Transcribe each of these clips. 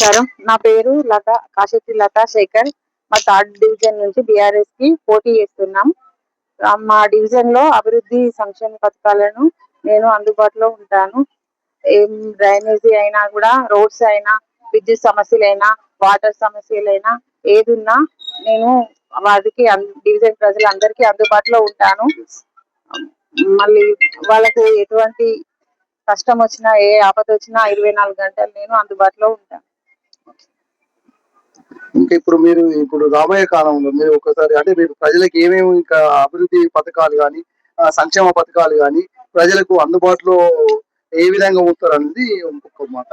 నమస్కారం. నా పేరు లత, కాశెట్టి లతా శేఖర్. మా థర్డ్ డివిజన్ నుంచి బీఆర్ఎస్ కి పోటీ చేస్తున్నాం. మా డివిజన్ లో అభివృద్ధి సంక్షేమ పథకాలను నేను అందుబాటులో ఉంటాను. ఏం డ్రైనేజీ అయినా కూడా, రోడ్స్ అయినా, విద్యుత్ సమస్యలైనా, వాటర్ సమస్యలైనా ఏదున్నా నేను వాటికి డివిజన్ ప్రజలందరికీ అందుబాటులో ఉంటాను. మళ్ళీ వాళ్ళకు ఎటువంటి కష్టం వచ్చినా, ఏ ఆపద వచ్చినా 24 గంటలు నేను అందుబాటులో ఉంటాను. ఇంకా ఇప్పుడు రాబోయే కాలంలో మీరు ఒకసారి అంటే మీరు ప్రజలకు ఏమేమి ఇంకా అభివృద్ధి పథకాలు కానీ, సంక్షేమ పథకాలు కానీ ప్రజలకు అందుబాటులో ఏ విధంగా ఉంచుతారు అనేది ఇంకొక మాట.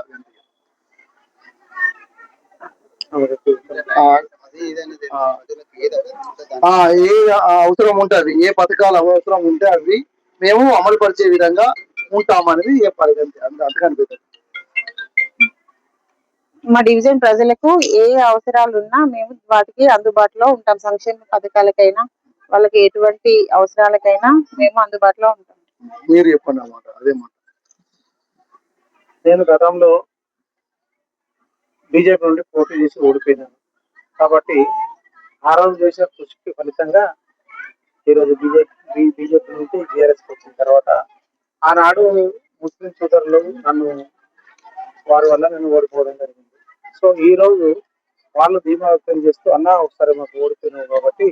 ఏ అవసరం ఉంటుంది, ఏ పథకాలు అవసరం ఉంటే అవి మేము అమలు పరిచే విధంగా ఉంటామనేది చెప్పాలి. అంతకని మా డివిజన్ ప్రజలకు ఏ అవసరాలు ఉన్నా మేము వాటికి అందుబాటులో ఉంటాం. సంక్షేమ పథకాలకైనా, వాళ్ళకి ఎటువంటి అవసరాలకైనా మేము అందుబాటులో ఉంటాం. మీరు చెప్పండి అన్నమాట. అదే మాట. నేను గతంలో బీజేపీ నుండి పోటీ చేసి ఓడిపోయినాను కాబట్టి ఆ రోజు చేసిన కృషికి ఫలితంగా ఈరోజు బీజేపీ నుంచి బీఆర్ఎస్కి వచ్చిన తర్వాత ఆనాడు ముస్లిం సోదరులు వారి వల్ల నేను ఓడిపోవడం జరిగింది. సో ఈ రోజు వాళ్ళు ధీమా వ్యక్తం చేస్తూ ఒకసారి మాకు ఓడిపోయినావు కాబట్టి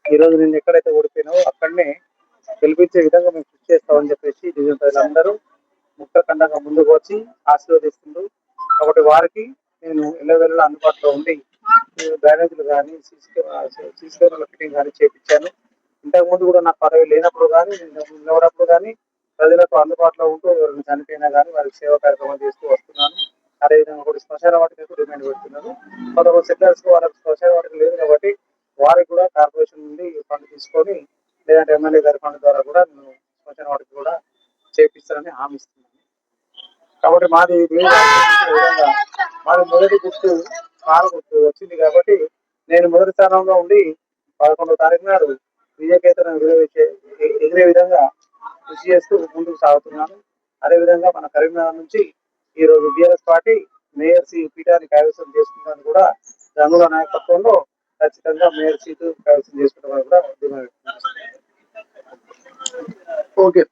ఈ రోజు నేను ఎక్కడైతే ఓడిపోయినావో అక్కడనే గెలిపించే విధంగా మేము కృషి చేస్తామని చెప్పేసి డివిజన్ ప్రజలందరూ ముక్తఖండంగా ముందుకు వచ్చి ఆశీర్వదిస్తుండ్రు. కాబట్టి వారికి నేను ఎల్లవేళలా అందుబాటులో ఉండి డ్రైనేజీలు కానీ, సీసీ కెమెరాల ఫిట్టింగ్ కానీ చేయించాను. ఇంతకుముందు కూడా నాకు పదవి లేనప్పుడు కానీ, నిలబడప్పుడు కానీ ప్రజలకు అందుబాటులో ఉంటూ ఎవరైనా చనిపోయినా కానీ వారికి సేవా కార్యక్రమాలు చేస్తూ వస్తున్నాను. అదేవిధంగా కూడా శ్మశాన వాటికి డిమాండ్ పెడుతున్నాను. కొంతమంది సెటిలర్స్ వాళ్ళకి శ్మశాన వాటికి లేదు కాబట్టి వారికి కూడా కార్పొరేషన్ నుండి ఫండ్ తీసుకొని, లేదంటే ఎమ్మెల్యే గారి ఫండ్ ద్వారా కూడా నేను శ్మశాన వాటికి కూడా చేపిస్తానని హామీ ఇస్తున్నాను. కాబట్టి మాది విధంగా మాది మొదటి గుర్తు కారు గుర్తు వచ్చింది కాబట్టి నేను మొదటి స్థానంలో ఉండి 11వ తారీఖు నాడు విజయకేతనం ఎగిరే విధంగా కృషి చేస్తూ ముందుకు సాగుతున్నాను. అదేవిధంగా మన కరీంనగర్ నుంచి ఈ రోజు బీఆర్ఎస్ పార్టీ మేయర్ పీఠాన్ని కైవసం చేసుకుంటాను కూడా రంగుల నాయకత్వంలో ఖచ్చితంగా మేయర్ సీటు కైవసం చేసుకుంటామని కూడా ఓకే.